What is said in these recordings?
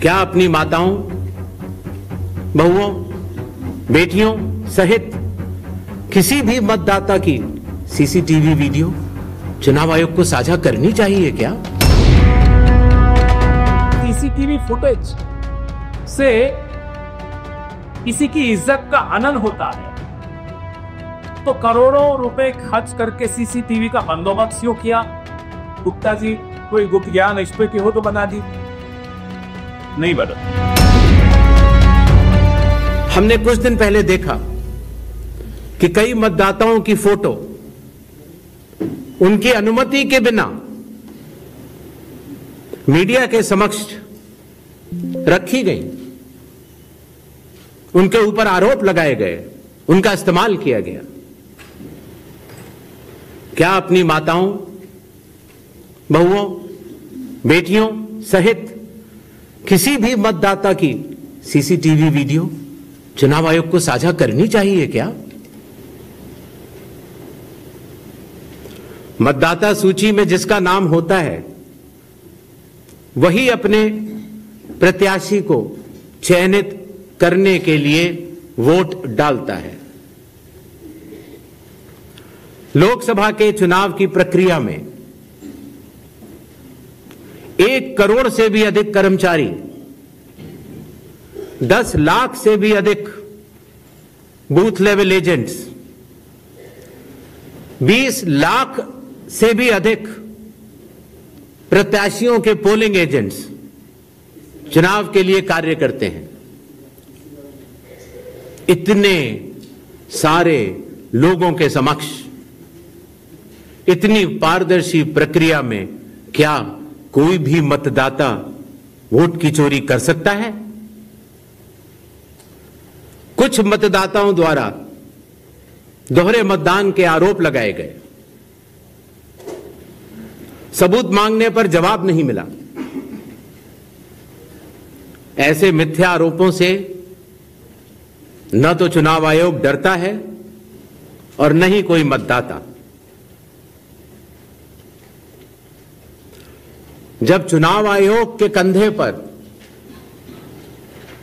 क्या अपनी माताओं, बहुओं, बेटियों सहित किसी भी मतदाता की सीसीटीवी वीडियो चुनाव आयोग को साझा करनी चाहिए क्या? सीसीटीवी फुटेज से किसी की इज्जत का हनन होता है तो करोड़ों रुपए खर्च करके सीसीटीवी का बंदोबस्त क्यों किया? गुप्ता जी कोई गुप्त ज्ञान इस पे की हो तो बना दी, नहीं बना। हमने कुछ दिन पहले देखा कि कई मतदाताओं की फोटो उनकी अनुमति के बिना मीडिया के समक्ष रखी गई, उनके ऊपर आरोप लगाए गए, उनका इस्तेमाल किया गया। क्या अपनी माताओं, बहुओं, बेटियों सहित किसी भी मतदाता की सीसीटीवी वीडियो चुनाव आयोग को साझा करनी चाहिए क्या? मतदाता सूची में जिसका नाम होता है वही अपने प्रत्याशी को चयनित करने के लिए वोट डालता है। लोकसभा के चुनाव की प्रक्रिया में 1 करोड़ से भी अधिक कर्मचारी, 10 लाख से भी अधिक बूथ लेवल एजेंट्स, 20 लाख से भी अधिक प्रत्याशियों के पोलिंग एजेंट्स चुनाव के लिए कार्य करते हैं। इतने सारे लोगों के समक्ष इतनी पारदर्शी प्रक्रिया में क्या कोई भी मतदाता वोट की चोरी कर सकता है? कुछ मतदाताओं द्वारा दोहरे मतदान के आरोप लगाए गए, सबूत मांगने पर जवाब नहीं मिला। ऐसे मिथ्या आरोपों से न तो चुनाव आयोग डरता है और न ही कोई मतदाता। जब चुनाव आयोग के कंधे पर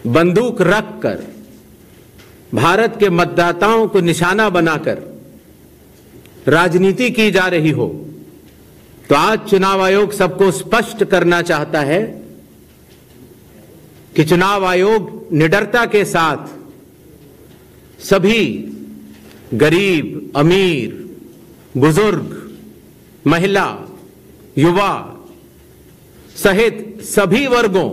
बंदूक रखकर भारत के मतदाताओं को निशाना बनाकर राजनीति की जा रही हो, तो आज चुनाव आयोग सबको स्पष्ट करना चाहता है कि चुनाव आयोग निडरता के साथ सभी गरीब, अमीर, बुजुर्ग, महिला, युवा सहित सभी वर्गों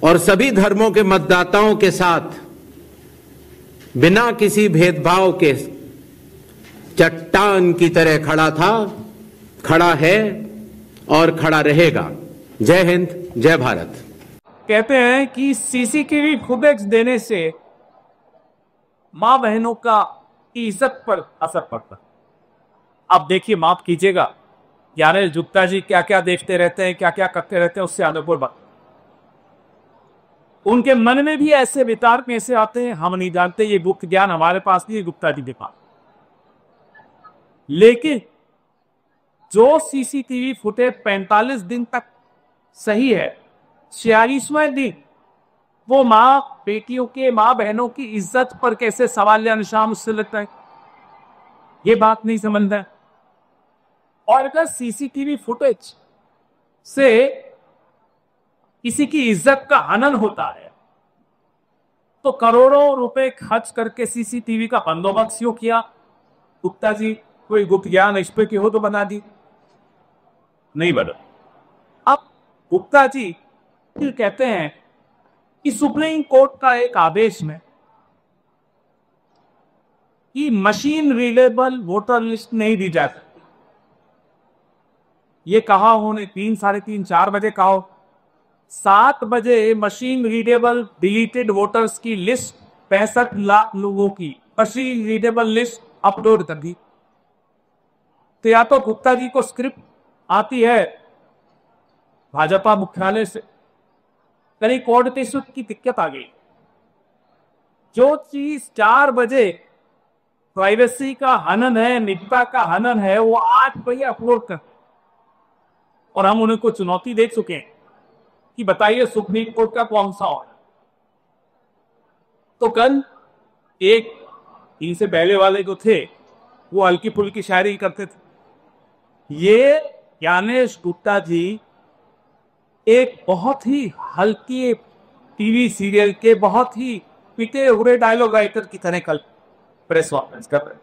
और सभी धर्मों के मतदाताओं के साथ बिना किसी भेदभाव के चट्टान की तरह खड़ा था, खड़ा है और खड़ा रहेगा। जय हिंद, जय भारत। कहते हैं कि सीसीटीवी फुटेज देने से मां बहनों की इज्जत पर असर पड़ता। अब देखिए, माफ कीजिएगा, ज्ञानेश गुप्ता जी क्या क्या देखते रहते हैं, क्या क्या करते रहते हैं, उससे अनुकूल बात। उनके मन में भी ऐसे विचार कैसे आते हैं हम नहीं जानते। ये गुप्त ज्ञान हमारे पास नहीं है, गुप्ता जी के पास। लेकिन जो सीसीटीवी फुटेज 45 दिन तक सही है, 46वें दिन वो मां बेटियों के, मां बहनों की इज्जत पर कैसे सवाल या निशान उससे लगता है, ये बात नहीं समझता है। और अगर सीसीटीवी फुटेज से किसी की इज्जत का हनन होता है तो करोड़ों रुपए खर्च करके सीसीटीवी का बंदोबस्त क्यों किया? गुप्ता जी कोई गुप्त ज्ञान इस पे की हो तो बना दी, नहीं बना। अब गुप्ता जी फिर कहते हैं कि सुप्रीम कोर्ट का एक आदेश में कि मशीन रीडेबल वोटर लिस्ट नहीं दी जा सकती, ये कहा उन्होंने 3, साढ़े 3, 4 बजे कहा हो। 7 बजे मशीन रीडेबल डिलीटेड वोटर्स की लिस्ट 65 लाख लोगों की मशीन रीडेबल लिस्ट अपलोड कर दी। तो या तो गुप्ता जी को स्क्रिप्ट आती है भाजपा मुख्यालय से, कहीं कोऑर्डिनेशन की दिक्कत आ गई। जो चीज 4 बजे प्राइवेसी का हनन है, निजता का हनन है, वो 8 बजे अपलोड कर, और हम उन्हें को चुनौती दे चुके हैं कि बताइए सुप्रीम कोर्ट का कौन सा ऑर्डर। तो कल एक इनसे पहले वाले जो थे वो हल्की फुल्की शायरी करते थे, ये ज्ञानेश गुप्ता जी एक बहुत ही हल्की टीवी सीरियल के बहुत ही पिटे हुए डायलॉग राइटर की तरह कल प्रेस कॉन्फ्रेंस कर रहे हैं।